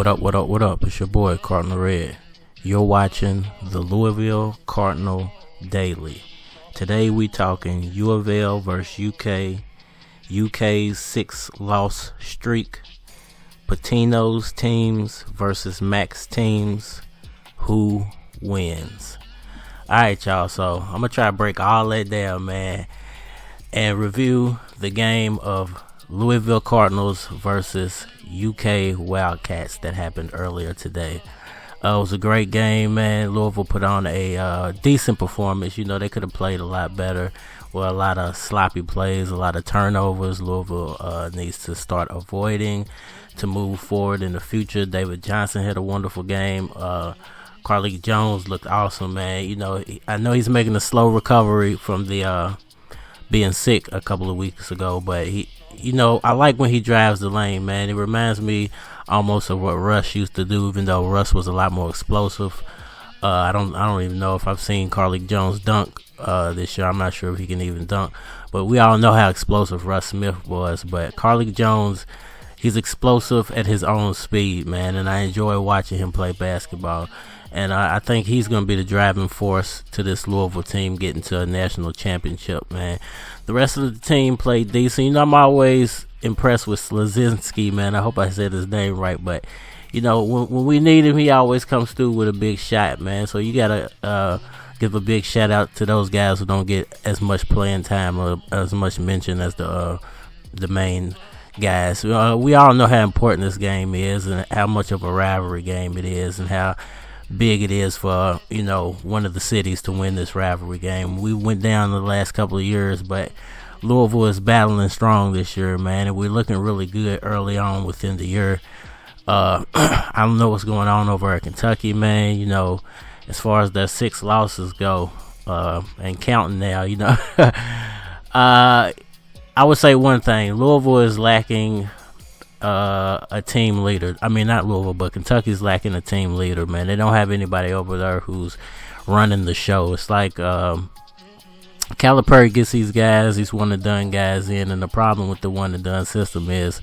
What up, what up, what up? It's your boy, Cardinal Red. You're watching the Louisville Cardinal Daily. Today we talking UOFL versus UK, UK's 6-loss streak, Pitino's teams versus Macks teams, who wins? Alright, y'all, so I'm going to try to break all that down, man, and review the game of Louisville Cardinals versus UK Wildcats that happened earlier today. It was a great game, man. Louisville put on a decent performance. You know, they could have played a lot better with a lot of sloppy plays, a lot of turnovers. Louisville needs to start avoiding to move forward in the future. David Johnson had a wonderful game. Carlik Jones looked awesome, man. You know, I know he's making a slow recovery from the being sick a couple of weeks ago, but I like when he drives the lane, man. It reminds me almost of what Russ used to do, even though Russ was a lot more explosive. I don't even know if I've seen Carlik Jones dunk this year. I'm not sure if he can even dunk, but we all know how explosive Russ Smith was. But Carlik Jones, he's explosive at his own speed, man, and I enjoy watching him play basketball. And I think he's going to be the driving force to this Louisville team getting to a national championship, man. The rest of the team played decent. You know, I'm always impressed with Slazinski, man. I hope I said his name right. But, you know, when we need him, he always comes through with a big shot, man. So you got to give a big shout out to those guys who don't get as much playing time or as much mention as the main guys. We all know how important this game is and how much of a rivalry game it is and how big it is for, you know, one of the cities to win this rivalry game. We went down the last couple of years, but Louisville is battling strong this year, man, and we're looking really good early on within the year. I don't know what's going on over at Kentucky, man. You know, as far as their 6 losses go, and counting now, you know. I would say one thing. Louisville is lacking a team leader. I mean, not Louisville, but Kentucky's lacking a team leader, man. They don't have anybody over there who's running the show. It's like Calipari gets these guys, these one-and-done guys in, and the problem with the one-and-done system is,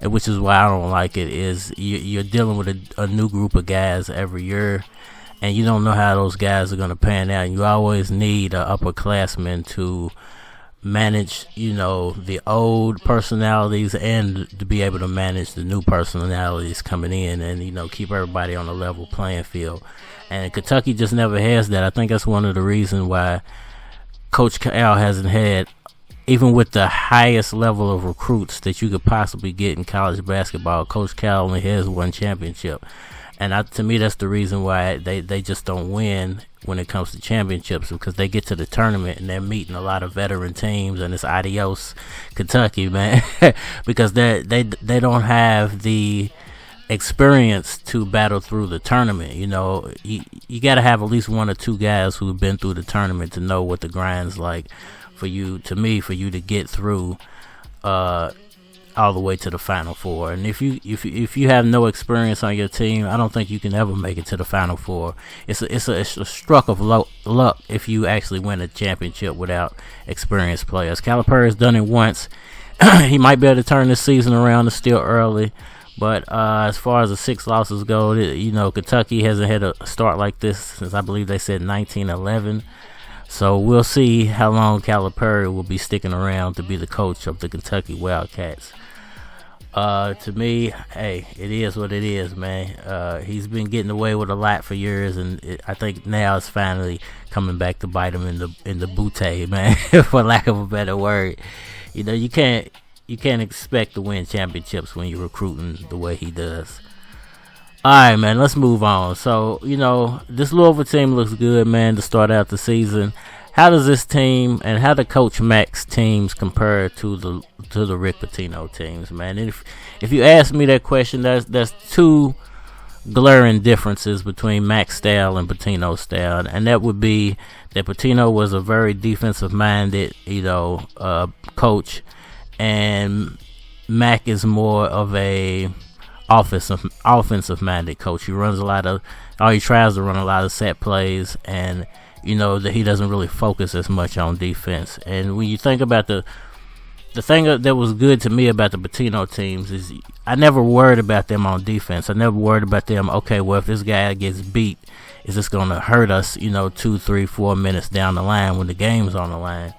which is why I don't like it, is you're dealing with a new group of guys every year, and you don't know how those guys are going to pan out. You always need an upperclassman to manage, you know, the old personalities and to be able to manage the new personalities coming in and, you know, keep everybody on a level playing field. And Kentucky just never has that. I think that's one of the reasons why Coach Cal hasn't had, even with the highest level of recruits that you could possibly get in college basketball, Coach Cal only has one championship. And to me, that's the reason why they just don't win when it comes to championships, because they get to the tournament and they're meeting a lot of veteran teams, and it's adios Kentucky, man, because they don't have the experience to battle through the tournament. You know, you got to have at least 1 or 2 guys who've been through the tournament to know what the grind's like for you to get through all the way to the Final Four. And if you have no experience on your team, I don't think you can ever make it to the Final Four. It's a stroke of luck if you actually win a championship without experienced players. Calipari's done it once. He might be able to turn this season around. It's still early, but as far as the 6 losses go, you know, Kentucky hasn't had a start like this since, I believe they said, 1911. So we'll see how long Calipari will be sticking around to be the coach of the Kentucky Wildcats. To me, hey, it is what it is, man. He's been getting away with a lot for years, and I think now it's finally coming back to bite him in the bootay, man, for lack of a better word. You know, you can't expect to win championships when you're recruiting the way he does. All right, man, let's move on. So, you know, this Louisville team looks good, man, to start out the season. How does this team and how do Coach Macks teams compare to the Rick Pitino teams, man? And if you ask me that question, there's 2 glaring differences between Macks' style and Pitino's style, and that would be that Pitino was a very defensive-minded, you know, coach, and Mack is more of a offensive minded coach. He tries to run a lot of set plays, and you know that he doesn't really focus as much on defense. And when you think about the the thing that was good to me about the Pitino teams is I never worried about them on defense. I never worried about them, okay, well, if this guy gets beat, is this going to hurt us, 2, 3, 4 minutes down the line when the game's on the line?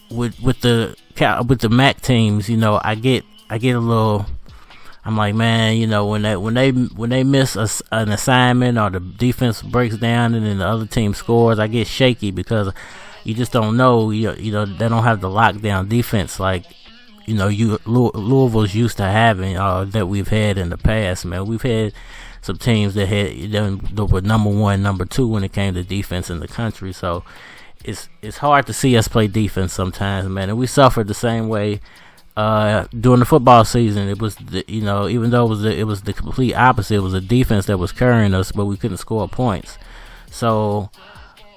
With the MAC teams, I get a little. I'm like, man, when they miss an assignment or the defense breaks down and then the other team scores, I get shaky because you just don't know. They don't have the lockdown defense like Louisville's used to having that we've had in the past. Man, we've had some teams that were number 1, number 2 when it came to defense in the country. So it's hard to see us play defense sometimes, man. And we suffered the same way during the football season. It was even though it was the complete opposite. It was a defense that was carrying us, but we couldn't score points. So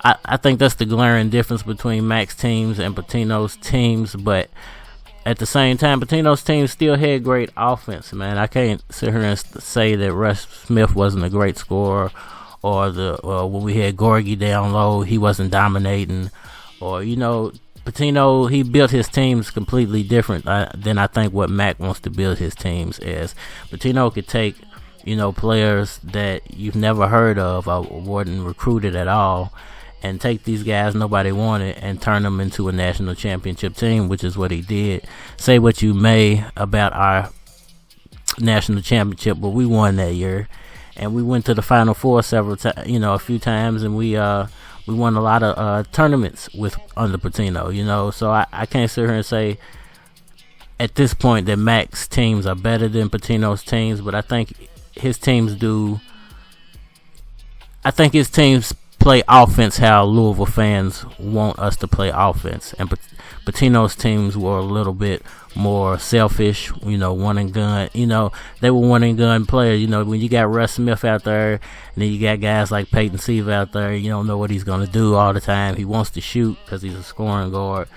I think that's the glaring difference between Macks teams and Pitino's teams. But at the same time, Pitino's team still had great offense, man. I can't sit here and say that Russ Smith wasn't a great scorer, or when we had Gorgie down low, he wasn't dominating, or Pitino, he built his teams completely different than I think what Mac wants to build his teams as. Pitino could take players that you've never heard of or weren't recruited at all, and take these guys nobody wanted and turn them into a national championship team, which is what he did. Say what you may about our national championship, but we won that year, and we went to the Final Four several times, a few times, and we won a lot of tournaments under Pitino, So I can't sit here and say at this point that Mac's teams are better than Pitino's teams, but I think his teams do. I think his teams play offense how Louisville fans want us to play offense, and Pitino's teams were a little bit more selfish, one and gun. They were one and gun players. When you got Russ Smith out there, and then you got guys like Peyton Sieve out there, you don't know what he's gonna do all the time. He wants to shoot because he's a scoring guard,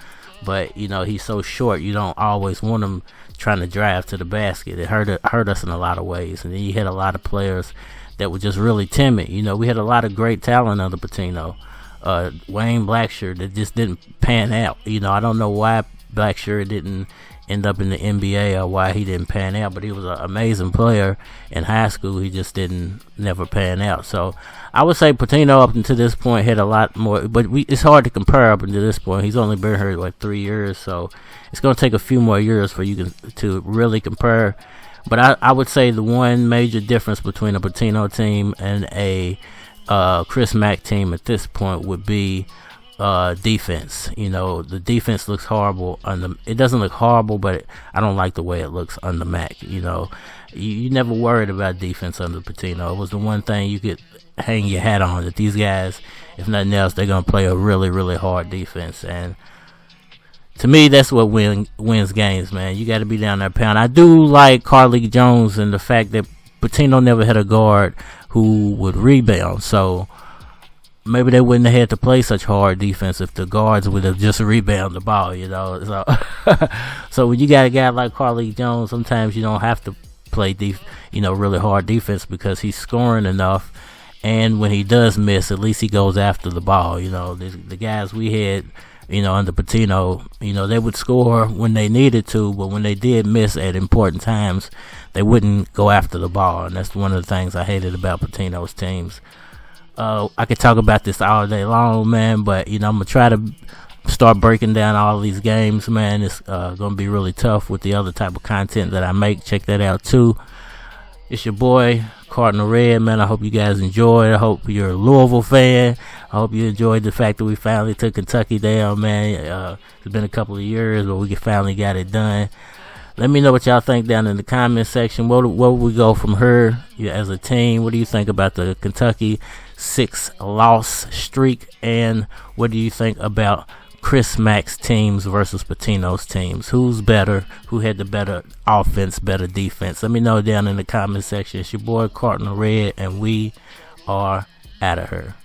but he's so short. You don't always want him trying to drive to the basket. It hurt us in a lot of ways, and then you had a lot of players that were just really timid. We had a lot of great talent under Pitino. Wayne Blackshear that just didn't pan out. I don't know why Blackshear didn't end up in the NBA or why he didn't pan out, but he was an amazing player in high school. He just never pan out. So I would say Pitino up until this point had a lot more, but it's hard to compare up until this point. He's only been here like 3 years, so it's going to take a few more years for you to really compare. But I would say the one major difference between a Pitino team and a Chris Mack team at this point would be defense. The defense looks horrible it doesn't look horrible, but I don't like the way it looks under Mack. You never worried about defense under Pitino. It was the one thing you could hang your hat on, that these guys, if nothing else, they're going to play a really, really hard defense. And to me, that's what wins games, man. You got to be down there pound. I do like Carlik Jones and the fact that Pitino never had a guard who would rebound. So maybe they wouldn't have had to play such hard defense if the guards would have just rebounded the ball, So when you got a guy like Carlik Jones, sometimes you don't have to play really hard defense because he's scoring enough. And when he does miss, at least he goes after the ball. The guys we had, under Pitino, they would score when they needed to, but when they did miss at important times, they wouldn't go after the ball. And that's one of the things I hated about Pitino's teams. I could talk about this all day long, man, but, I'm going to try to start breaking down all these games, man. It's going to be really tough with the other type of content that I make. Check that out, too. It's your boy, Cardinal Red, man. I hope you guys enjoyed. I hope you're a Louisville fan. I hope you enjoyed the fact that we finally took Kentucky down, man. It's been a couple of years, but we finally got it done. Let me know what y'all think down in the comment section. Where will we go from here as a team? What do you think about the Kentucky 6-loss streak? And what do you think about Chris Mack's teams versus Pitino's teams? Who's better? Who had the better offense, better defense? Let me know down in the comment section. It's your boy Cardinal Red, and we are out of here.